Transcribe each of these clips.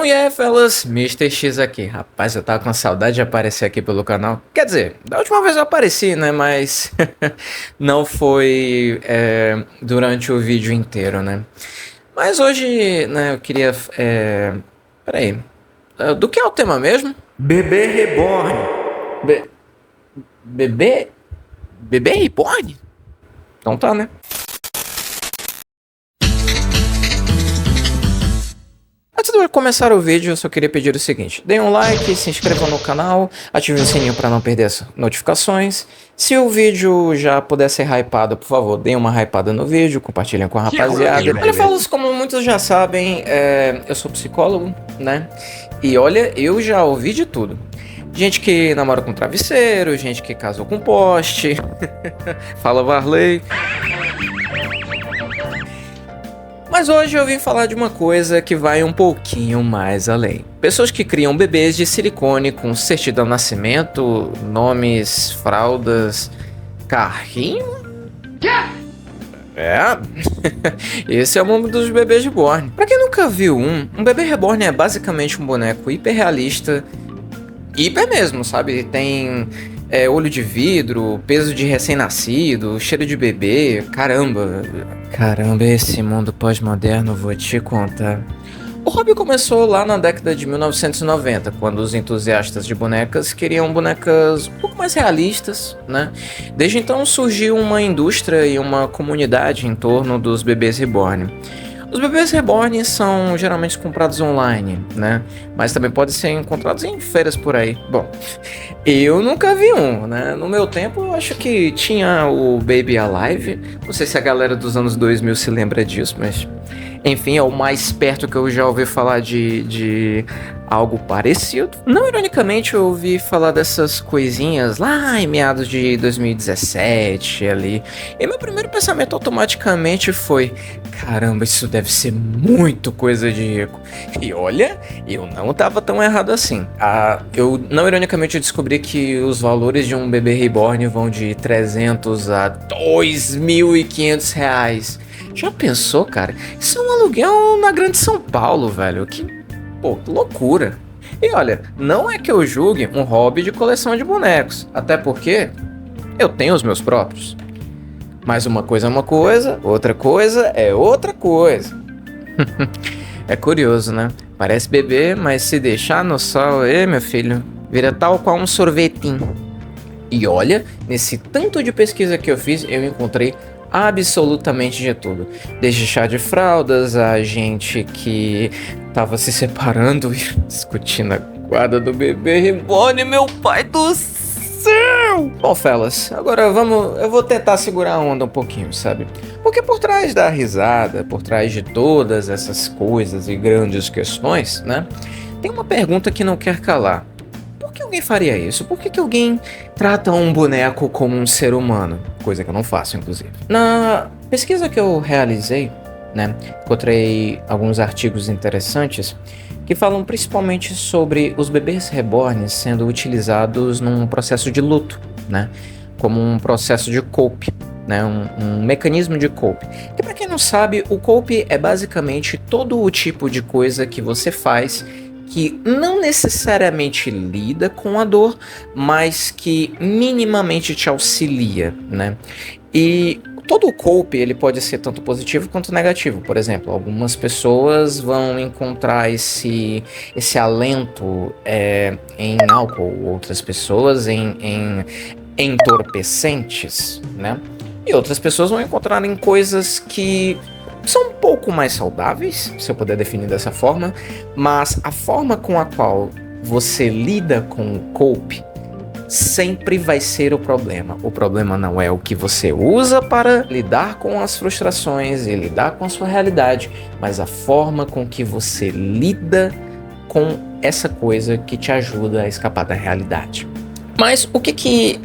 Bom, e aí, fellas? Mister X aqui. Rapaz, eu tava com saudade de aparecer aqui pelo canal. Quer dizer, da última vez eu apareci, né? Mas não foi durante o vídeo inteiro, né? Mas hoje, né, eu queria. Peraí. Do que é o tema mesmo? Bebê reborn. Be- bebê? Bebê reborn? Então tá, né? Antes de eu começar o vídeo, eu só queria pedir o seguinte: deem um like, se inscrevam no canal, ativem o sininho para não perder as notificações. Se o vídeo já puder ser hypado, por favor, deem uma hypada no vídeo, compartilhem com a rapaziada. Olha, falos, como muitos já sabem, eu sou psicólogo, né? E olha, eu já ouvi de tudo. Gente que namora com travesseiro, gente que casou com poste. Fala, Varley. Mas hoje eu vim falar de uma coisa que vai um pouquinho mais além. Pessoas que criam bebês de silicone com certidão de nascimento, nomes, fraldas, carrinho? Esse é o mundo dos bebês reborn. Pra quem nunca viu um bebê reborn é basicamente um boneco hiperrealista. Hiper mesmo, sabe? Tem olho de vidro, peso de recém-nascido, cheiro de bebê, caramba. Caramba, esse mundo pós-moderno, vou te contar. O hobby começou lá na década de 1990, quando os entusiastas de bonecas queriam bonecas um pouco mais realistas, né? Desde então surgiu uma indústria e uma comunidade em torno dos bebês reborn. Os bebês reborn são geralmente comprados online, né? Mas também podem ser encontrados em feiras por aí. Bom, eu nunca vi um, né? No meu tempo, eu acho que tinha o Baby Alive. Não sei se a galera dos anos 2000 se lembra disso, mas... enfim, é o mais perto que eu já ouvi falar de algo parecido. Não ironicamente, eu ouvi falar dessas coisinhas lá em meados de 2017 ali. E meu primeiro pensamento automaticamente foi: caramba, isso deve ser muito coisa de rico. E olha, eu não tava tão errado assim. Eu não ironicamente descobri que os valores de um bebê reborn vão de 300 a 2.500 reais. Já pensou, cara? Isso é um aluguel na Grande São Paulo, velho. Que loucura. E olha, não é que eu julgue um hobby de coleção de bonecos, até porque eu tenho os meus próprios. Mas uma coisa é uma coisa, outra coisa é outra coisa. É curioso, né? Parece bebê, mas se deixar no sol, meu filho, vira tal qual um sorvetinho. E olha, nesse tanto de pesquisa que eu fiz, eu encontrei absolutamente de tudo. Desde chá de fraldas, a gente que tava se separando e discutindo a guarda do bebê reborn, meu pai do céu! Bom, fellas, agora eu vou tentar segurar a onda um pouquinho, sabe? Porque por trás da risada, por trás de todas essas coisas e grandes questões, né? Tem uma pergunta que não quer calar. Por que alguém faria isso? Por que alguém trata um boneco como um ser humano? Coisa que eu não faço, inclusive. Na pesquisa que eu realizei, né, encontrei alguns artigos interessantes que falam principalmente sobre os bebês reborn sendo utilizados num processo de luto, né, como um processo de cope, né, um mecanismo de cope. Que para quem não sabe, o cope é basicamente todo o tipo de coisa que você faz que não necessariamente lida com a dor, mas que minimamente te auxilia, né? E todo o cope ele pode ser tanto positivo quanto negativo. Por exemplo, algumas pessoas vão encontrar esse alento em álcool, outras pessoas em entorpecentes, né? E outras pessoas vão encontrar em coisas que são um pouco mais saudáveis, se eu puder definir dessa forma, mas a forma com a qual você lida com o cope sempre vai ser o problema. O problema não é o que você usa para lidar com as frustrações e lidar com a sua realidade, mas a forma com que você lida com essa coisa que te ajuda a escapar da realidade. Mas o que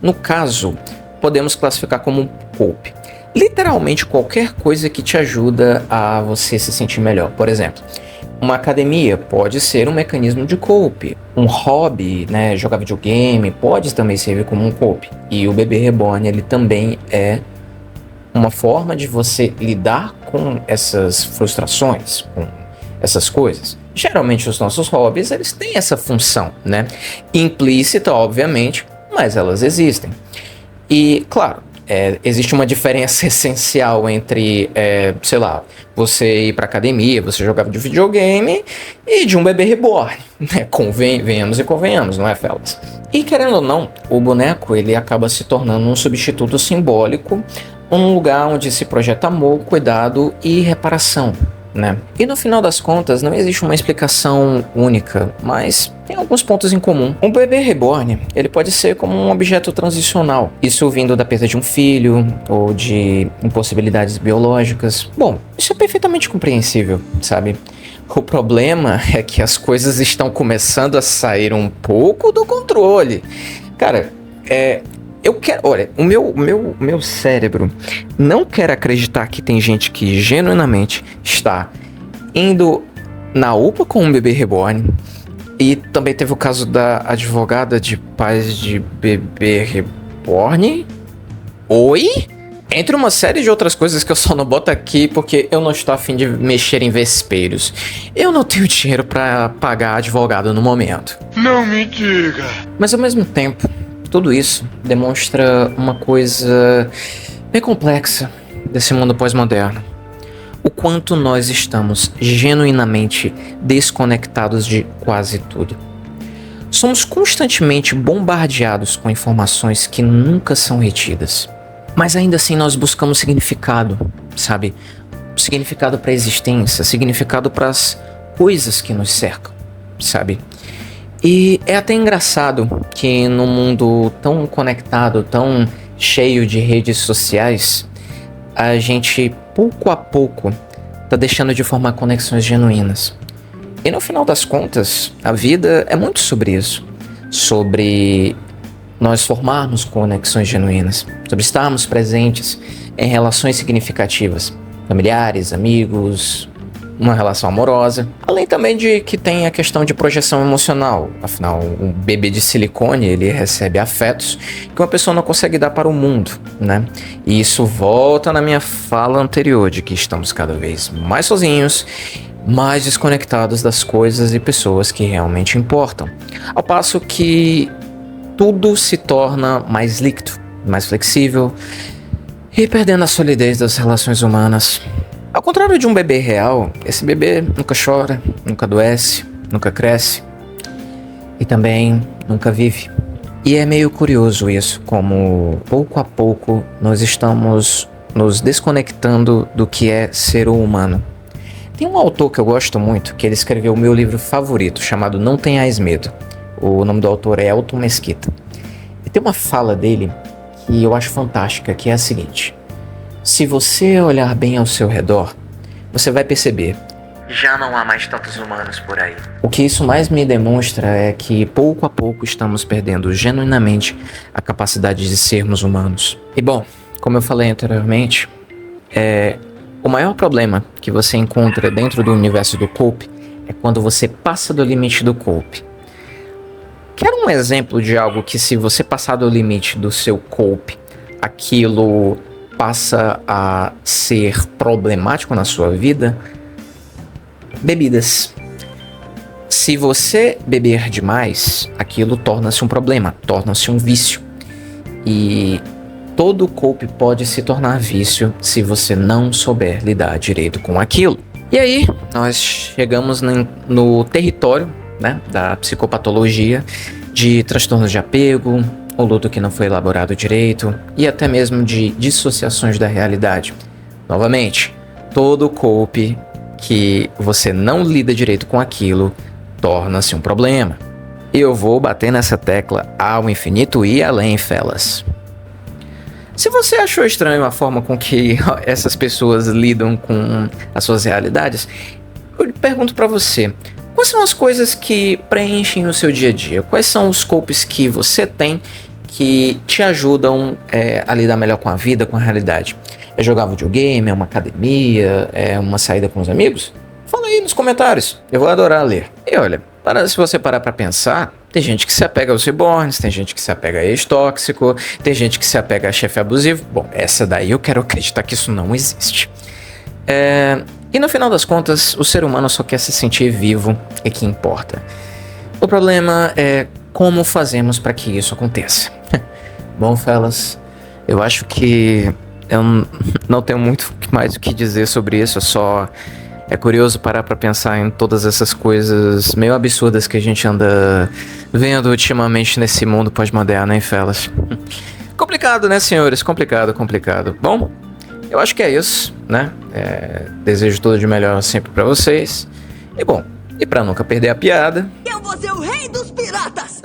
no caso, podemos classificar como um cope? Literalmente qualquer coisa que te ajuda a você se sentir melhor. Por exemplo, uma academia pode ser um mecanismo de cope. Um hobby, né, jogar videogame, pode também servir como um cope. E o bebê reborn, ele também é uma forma de você lidar com essas frustrações, com essas coisas. Geralmente os nossos hobbies, eles têm essa função, né? Implícita, obviamente, mas elas existem. E, claro, existe uma diferença essencial entre, sei lá, você ir pra academia, você jogar de videogame e de um bebê reborn, né? Venhamos e convenhamos, não é, fellas? E querendo ou não, o boneco ele acaba se tornando um substituto simbólico, um lugar onde se projeta amor, cuidado e reparação, né? E no final das contas, não existe uma explicação única, mas tem alguns pontos em comum. Um bebê reborn, ele pode ser como um objeto transicional, isso vindo da perda de um filho ou de impossibilidades biológicas. Bom, isso é perfeitamente compreensível, sabe? O problema é que as coisas estão começando a sair um pouco do controle. Cara, eu quero... Olha, o meu cérebro não quer acreditar que tem gente que genuinamente está indo na UPA com um bebê reborn. E também teve o caso da advogada de pais de bebê reborn. Oi? Entre uma série de outras coisas que eu só não boto aqui porque eu não estou a fim de mexer em vespeiros. Eu não tenho dinheiro para pagar advogado no momento. Não me diga. Mas ao mesmo tempo, tudo isso demonstra uma coisa bem complexa desse mundo pós-moderno. O quanto nós estamos genuinamente desconectados de quase tudo. Somos constantemente bombardeados com informações que nunca são retidas. Mas ainda assim nós buscamos significado, sabe? Significado para a existência, significado para as coisas que nos cercam, sabe? E é até engraçado que num mundo tão conectado, tão cheio de redes sociais, a gente pouco a pouco tá deixando de formar conexões genuínas. E no final das contas, a vida é muito sobre isso. Sobre nós formarmos conexões genuínas, sobre estarmos presentes em relações significativas, familiares, amigos, uma relação amorosa, além também de que tem a questão de projeção emocional. Afinal, um bebê de silicone, ele recebe afetos que uma pessoa não consegue dar para o mundo, né? E isso volta na minha fala anterior, de que estamos cada vez mais sozinhos, mais desconectados das coisas e pessoas que realmente importam. Ao passo que tudo se torna mais líquido, mais flexível e perdendo a solidez das relações humanas. Ao contrário de um bebê real, esse bebê nunca chora, nunca adoece, nunca cresce e também nunca vive. E é meio curioso isso, como pouco a pouco nós estamos nos desconectando do que é ser humano. Tem um autor que eu gosto muito, que ele escreveu o meu livro favorito, chamado Não Tenhais Medo. O nome do autor é Elton Mesquita. E tem uma fala dele que eu acho fantástica, que é a seguinte: se você olhar bem ao seu redor, você vai perceber, já não há mais tantos humanos por aí. O que isso mais me demonstra é que pouco a pouco estamos perdendo genuinamente a capacidade de sermos humanos. E bom, como eu falei anteriormente, o maior problema que você encontra dentro do universo do cope é quando você passa do limite do cope. Quer um exemplo de algo que, se você passar do limite do seu cope, aquilo passa a ser problemático na sua vida? Bebidas. Se você beber demais, aquilo torna-se um problema, torna-se um vício. E todo cope pode se tornar vício se você não souber lidar direito com aquilo. E aí, nós chegamos no território, né, da psicopatologia, de transtornos de apego, o luto que não foi elaborado direito e até mesmo de dissociações da realidade. Novamente, todo cope que você não lida direito com aquilo torna-se um problema. E eu vou bater nessa tecla ao infinito e além, fellas. Se você achou estranho a forma com que essas pessoas lidam com as suas realidades, eu pergunto pra você: quais são as coisas que preenchem o seu dia a dia? Quais são os copes que você tem que te ajudam a lidar melhor com a vida, com a realidade? É jogar videogame, é uma academia, é uma saída com os amigos? Fala aí nos comentários, eu vou adorar ler. E olha, se você parar pra pensar, tem gente que se apega aos reborns, tem gente que se apega a ex-tóxico, tem gente que se apega a chefe abusivo. Bom, essa daí eu quero acreditar que isso não existe. E no final das contas, o ser humano só quer se sentir vivo e que importa. O problema é como fazemos para que isso aconteça. Bom, fellas, eu acho que eu não tenho muito mais o que dizer sobre isso, só é curioso parar pra pensar em todas essas coisas meio absurdas que a gente anda vendo ultimamente nesse mundo pós-moderno, hein, fellas? Complicado, né, senhores? Complicado. Bom, eu acho que é isso, né? Desejo tudo de melhor sempre pra vocês. E bom, e pra nunca perder a piada... Eu vou ser o rei dos piratas!